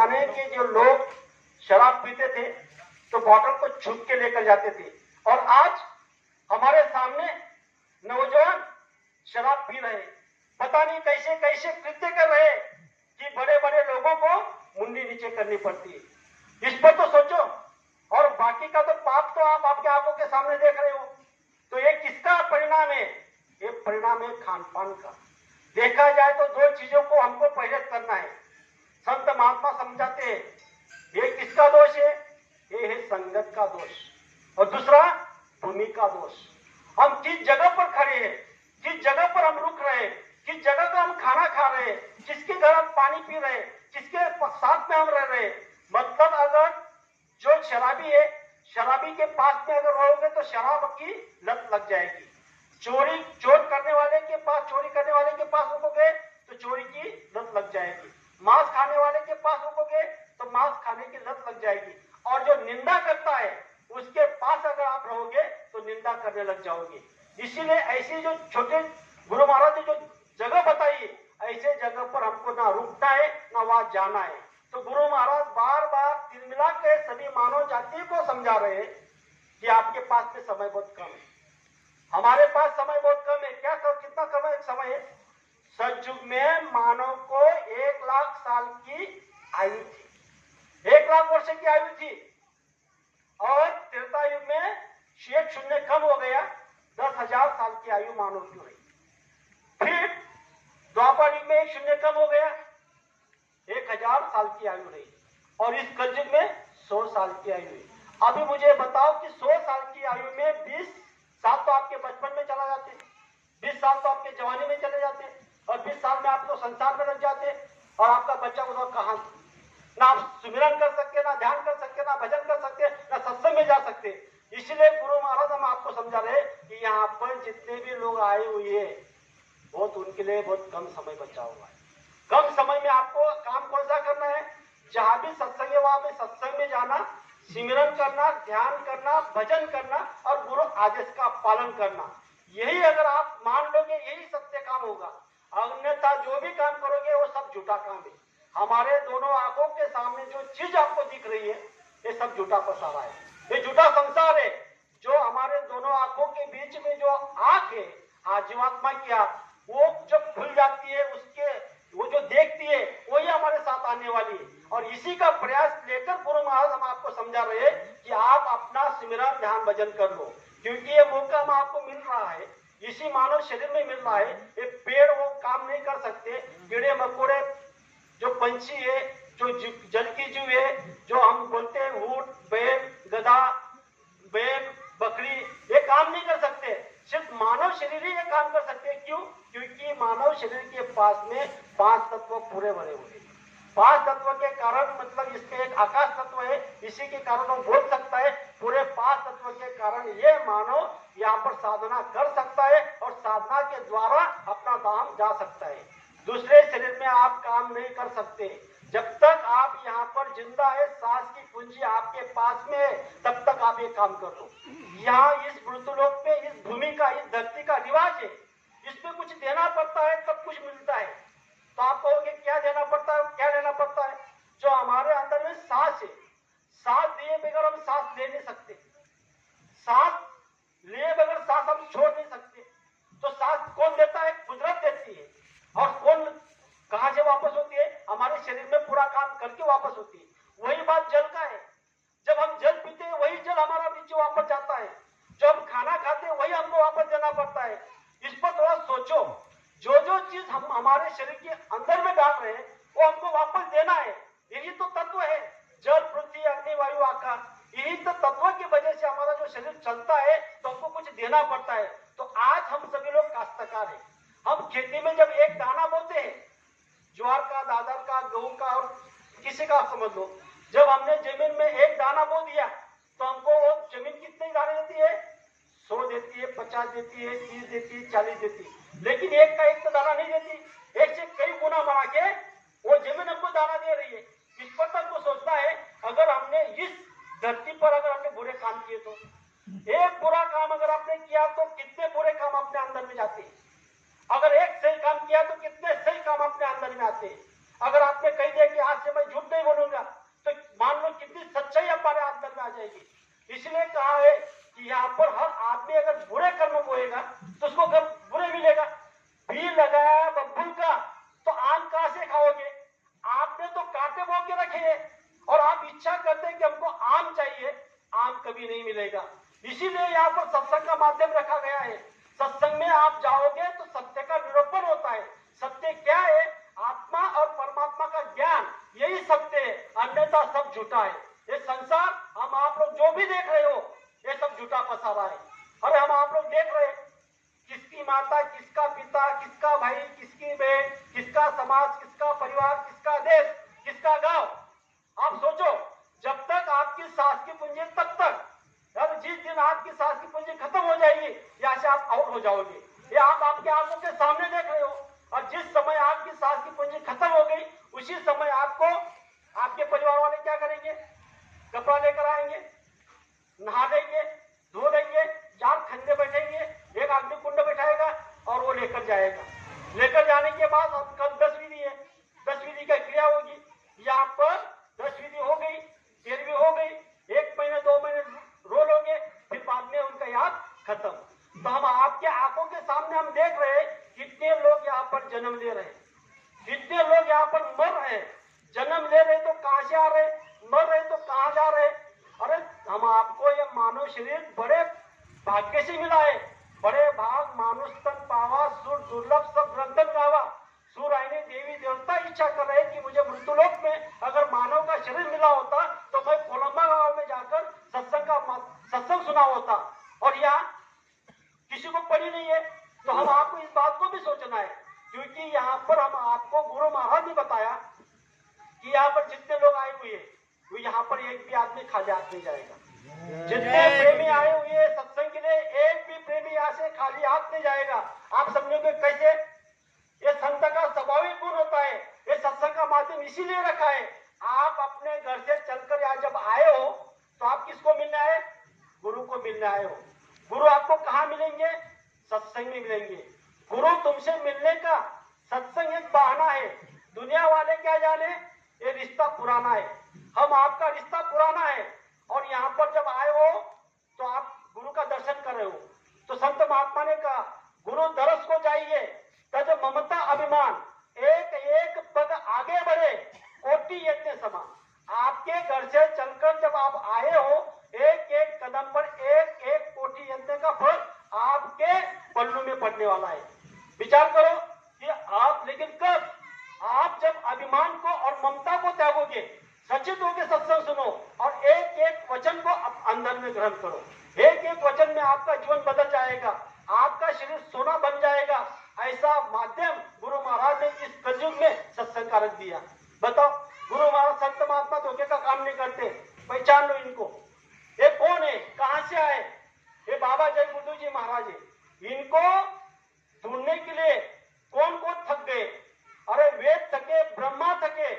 जमाने के जो लोग शराब पीते थे तो बॉटल को छुप के लेकर जाते थे, और आज हमारे सामने नौजवान शराब पी रहे, पता नहीं कैसे कैसे कृत्य कर रहे कि बड़े बड़े लोगों को मुंडी नीचे करनी पड़ती है। इस पर तो सोचो। और बाकी का तो पाप तो आप आपके आंखों के सामने देख रहे हो। तो ये किसका परिणाम है? ये परिणाम है खान पान का। देखा जाए तो दो चीजों को हमको परहेज करना है। संत महात्मा समझाते हैं, ये किसका दोष है? ये है संगत का दोष, और दूसरा भूमि का दोष। हम किस जगह पर खड़े हैं, किस जगह पर हम रुक रहे हैं, किस जगह पर हम खाना खा रहे हैं, किसके घर हम पानी पी रहे हैं, किसके साथ में हम रह रहे हैं। मतलब अगर जो शराबी है, शराबी के पास में अगर रहोगे तो शराब की लत लग जाएगी। चोर करने वाले के पास, चोरी करने वाले के पास रुकोगे तो चोरी की लत लग जाएगी। मांस खाने वाले के पास रुकोगे तो मांस खाने की लत लग जाएगी। और जो निंदा करता है उसके पास अगर आप रहोगे तो निंदा करने लग जाओगे। इसीलिए ऐसी जो छोटे गुरु महाराज ने जो जगह बताई, ऐसे जगह पर हमको ना रुकना है ना वहां जाना है। तो गुरु महाराज बार बार तिलमिला के सभी मानव जाति को समझा रहे हैं कि आपके पास में समय बहुत कम है, हमारे पास समय बहुत कम है। क्या कर, कितना कम समय है? सतयुग में मानव को 1,00,000 साल की आयु थी, 1,00,000 वर्ष की आयु थी। और त्रेता युग में शेष शून्य कम हो गया, 10,000 साल की आयु मानव की हुई। फिर द्वापर युग में एक शून्य कम हो गया, 1,000 साल की आयु रही। और इस कलयुग में 100 साल की आयु हुई। अभी मुझे बताओ कि 100 साल की आयु में 20 साल तो आपके बचपन में चला जाते, 20 साल तो आपके जवानी में चले जाते, और 20 साल में आप तो संसार में लग जाते, और आपका बच्चा उधर कहां? ना आप सुमिरन कर सकते, ना ध्यान कर सकते, ना भजन कर सकते, ना सत्संग में जा सकते। इसलिए गुरु महाराज हम आपको समझा रहे कि यहाँ पर जितने भी लोग आए हुए हैं, बहुत उनके लिए बहुत कम समय बचा हुआ है। कम समय में आपको काम कौन सा करना है? जहां भी सत्संग है वहां पे सत्संग में जाना, सिमरन करना, ध्यान करना, भजन करना और गुरु आदेश का पालन करना। यही अगर आप मान लोगे, यही सत्य काम होगा। अन्यथा जो भी काम करोगे वो सब झूठा काम है। हमारे दोनों आंखों के सामने जो चीज आपको दिख रही है ये सब झूठा पसारा है, ये झूठा संसार है। जो हमारे दोनों आंखों के बीच में जो आंख है, जीवात्मा की आंख, वो जब खुल जाती है, उसके वो जो देखती है वही हमारे साथ आने वाली है। और इसी का प्रयास लेकर गुरु महाराज हम आपको समझा रहे हैं कि आप अपना सिमरन ध्यान भजन कर लो, क्योंकि ये मौका हम आपको मिल रहा है, इसी मानव शरीर में मिल रहा है। ये पेड़ वो काम नहीं कर सकते, कीड़े मकोड़े, जो पंछी है, जो जल की जीव है, जो हम बोलते हैं ऊंट, बैल, गधा, बैल, बकरी, ये काम नहीं कर सकते। सिर्फ मानव शरीर ही ये काम कर सकते हैं। क्यों? क्योंकि मानव शरीर के पास में 5 तत्व पूरे भरे हुए हैं। 5 तत्व के कारण, मतलब इसके एक आकाश तत्व है, इसी के कारण वो बोल सकता है। पूरे 5 तत्व के कारण ये मानव यहाँ पर साधना कर सकता है और साधना के द्वारा अपना धाम जा सकता है। दूसरे शरीर में आप काम नहीं कर सकते। जब तक आप यहाँ पर जिंदा है, सांस की पूंजी आपके पास में है, तब तक आप ये काम कर लो। यहाँ इस मृत्युलोक पे, इस भूमि का, इस धरती का रिवाज है, इसमें कुछ देना पड़ता है तब कुछ मिलता है। तो आप कहोगे क्या देना पड़ता है? क्या लेना पड़ता है? जो हमारे अंदर में सांस है, सांस लिए बगैर हम सांस ले नहीं सकते, सांस लिए बगैर सांस हम छोड़ नहीं सकते। तो सांस कौन देता है? कुदरत देती है। और कौन कहां से वापस होती है? हमारे शरीर में पूरा काम करके वापस होती है। वही बात जल का है, जब हम जल पीते हैं वही जल हमारा नीचे वापस जाता है। जब हम खाना खाते हैं वही हमको वापस देना पड़ता है। इस पर थोड़ा सोचो, जो जो चीज हम हमारे शरीर के अंदर में डाल रहे हैं वो हमको वापस देना है। यही तो तत्व है, जल, पृथ्वी, अग्नि, वायु, आकाश। यही तो तत्व की वजह से हमारा जो शरीर चलता है, तो हमको कुछ देना पड़ता है। तो आज हम सभी लोग काश्तकार हैं। हम खेती में जब एक दाना बोते हैं, ज्वार का, दादर का, गेहूं का, और किसी का समझ लो, जब हमने जमीन में एक दाना बो दिया तो हमको वो जमीन कितने दाने देती है? 100 देती है, 50 देती है, 30 देती है, 40 देती है। लेकिन एक का एक तो दाना नहीं देती, एक से कई गुना बना के वो जमीन हमको दाना दे रही है। इस पर तो हमको सोचना है, अगर हमने इस धरती पर अगर हमने बुरे काम किए तो, एक बुरा काम अगर आपने किया तो कितने बुरे काम अपने अंदर में जाते हैं। अगर एक सही काम किया तो कितने सही काम अपने अंदर में आते हैं। अगर आपने कह दिया कि आज से मैं झूठ नहीं बोलूंगा, चाहिए और आप इच्छा करते हैं कि हमको आम चाहिए, आम कभी नहीं मिलेगा। इसीलिए यहाँ पर सत्संग का माध्यम रखा गया है। सत्संग में आप जाओगे तो सत्य का निरूपण होता है। सत्य क्या है? आत्मा और परमात्मा का ज्ञान, यही सत्य है, अन्यथा सब झूठा है। ये संसार हम आप लोग जो भी देख रहे हो, ये सब झूठा पसारा है। अरे हम आप लोग देख रहे हैं, किसकी माता, किसका पिता, किसका भाई, किसकी बहन, किसका समाज, किसका परिवार, किसका देश, किसका गांव। आप सोचो, जब तक आपकी सांस की पूंजी तब तक, और जिस दिन आपकी सांस की पूंजी खत्म हो जाएगी, यहाँ से आप आउट हो जाओगे। ये आप आपके आंखों के सामने देख रहे हो। और जिस समय आपकी सांस की पूंजी खत्म हो गई, उसी समय आपको आपके परिवार वाले क्या करेंगे? कपड़ा लेकर आएंगे, नहा देंगे, धो देंगे, 4 खंडे बैठेंगे, एक अग्नि कुंड बैठाएगा और वो लेकर जाएगा। लेकर जाने के बाद अब कल 10 विधि है, 10 विधि का क्रिया होगी। यहाँ पर 10 विधि हो गई, 13वीं हो गई, 1 महीने 2 महीने रोलोगे, फिर बाद में उनका याद खत्म। तो हम आपके आंखों के सामने हम देख रहे हैं कितने लोग यहाँ पर जन्म ले रहे हैं, कितने लोग यहाँ पर मर रहे हैं। जन्म ले रहे तो कहां से आ रहे, मर रहे तो कहां जा रहे। अरे हम आपको ये मानव शरीर बड़े भाग्य से मिला है। बड़े भाग मानुष तन पावा, सुर दुर्लभ सब रंगन गावा। सुर आईने देवी देवता इच्छा कर रहे कि मुझे मृत्युलोक में अगर मानव का शरीर मिला होता तो मैं कोलंबा गांव में जाकर सत्संग सुना होता। और यहाँ किसी को पड़ी नहीं है। तो हम आपको इस बात को भी सोचना है, क्योंकि यहाँ पर हम आपको गुरु महाराज ने बताया कि यहाँ पर जितने लोग आए हुए हैं, वो यहाँ पर एक भी आदमी खाली हाथ नहीं जाएगा। जितने प्रेमी आए हुए हैं सत्संग के लिए, एक भी प्रेमी यहाँ से खाली हाथ नहीं जाएगा। आप समझोगे कैसे? ये संत का स्वाभाविक गुण होता है। ये सत्संग का माध्यम इसीलिए रखा है। आप अपने घर से चलकर यहाँ जब आए हो तो आप किसको मिलने आए? गुरु को मिलने आए हो। गुरु आपको कहाँ मिलेंगे? सत्संग में मिलेंगे। गुरु तुमसे मिलने का सत्संग एक बहाना है। दुनिया वाले क्या जाने, ये रिश्ता पुराना है। हम आपका रिश्ता पुराना है और यहाँ पर जब आए हो तो आप गुरु का दर्शन कर रहे हो। तो संत महात्मा ने कहा, गुरु दरस को जाइए तज ममता अभिमान, एक एक पग आगे बढ़े कोटि यज्ञ समान। आपके घर से चलकर जब आप आए हो, एक एक कदम पर एक एक कोटि यज्ञ का फल आपके पल्लू में पड़ने वाला है। विचार करो कि आप, लेकिन कब? आप जब अभिमान को और ममता को त्यागोगे, सचेत होकर सत्संग सुनो और एक एक वचन को अंदर में ग्रहण करो। एक एक वचन में आपका जीवन बदल जाएगा, आपका शरीर सोना बन जाएगा। ऐसा माध्यम गुरु महाराज ने इस कलयुग में सत्संग का रख दिया। बताओ, गुरु महाराज संत महात्मा धोखे का काम नहीं करते। पहचान लो इनको। ये कौन है, कहां से आए? ये बाबा जय गुरु जी महाराज है। इनको ढूंढने के लिए कौन कौन थक गए? अरे वेद थके, ब्रह्मा थके,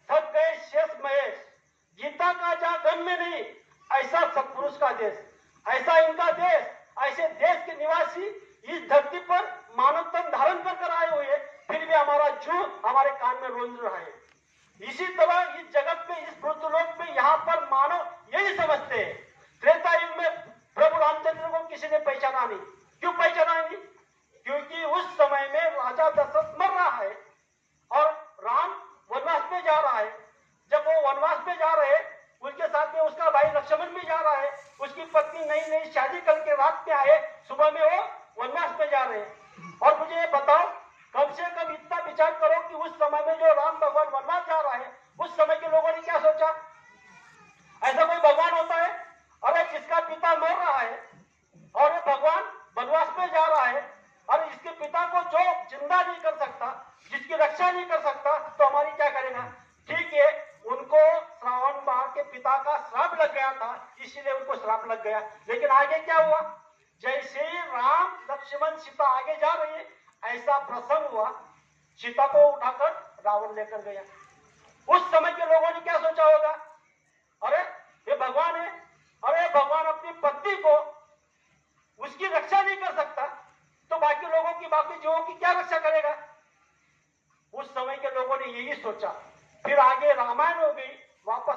थक गए शेष महेश। गीता का जा गन में नहीं, ऐसा सत्पुरुष का देश, ऐसा इनका देश, ऐसे देश के निवासी इस धरती पर मानव तन धारण कर आए हुए, फिर भी हमारा जू हमारे कान में रोंद रहा है। इसी तरह इस जगत में, इस पृथ्वीलोक में यहाँ पर मानव यही समझते हैं। त्रेता युग में प्रभु रामचंद्र को किसी ने पहचाना नहीं। क्यों पहचाना नहीं? क्योंकि उस समय में राजा दशरथ मर रहा है और राम वनवास में जा रहा है। जब वो वनवास में जा रहे, उसके साथ में उसका भाई लक्ष्मण भी जा रहा है। उसकी पत्नी नई नई शादी करके रात में आए, सुबह में वो वनवास में जा रहे हैं। और मुझे ये बताओ, कम से कम इतना विचार करो कि उस समय में जो राम भगवान वनवास जा रहा है, उस समय के लोगों ने क्या सोचा? ऐसा कोई भगवान होता है? अरे जिसका पिता मर रहा है और भगवान वनवास में जा रहा है, और इसके पिता को जो जिंदा नहीं कर सकता, जिसकी रक्षा नहीं कर सकता, तो हमारी क्या करेगा? ठीक है, उनको श्रावण बाण के पिता का श्राप लग गया था, इसीलिए उनको श्राप लग गया। लेकिन आगे क्या हुआ? जैसे राम लक्ष्मण सीता आगे जा रही है, ऐसा प्रसंग हुआ, सीता को उठाकर रावण लेकर गया। उस समय के लोगों ने क्या सोचा होगा? अरे ये भगवान है, अरे भगवान अपनी पत्नी को उसकी रक्षा नहीं कर सकता, तो बाकी लोगों की, बाकी जीवों की क्या रक्षा करेगा? उस समय के लोगों ने यही सोचा। फिर आगे रामायण हो गई, वापस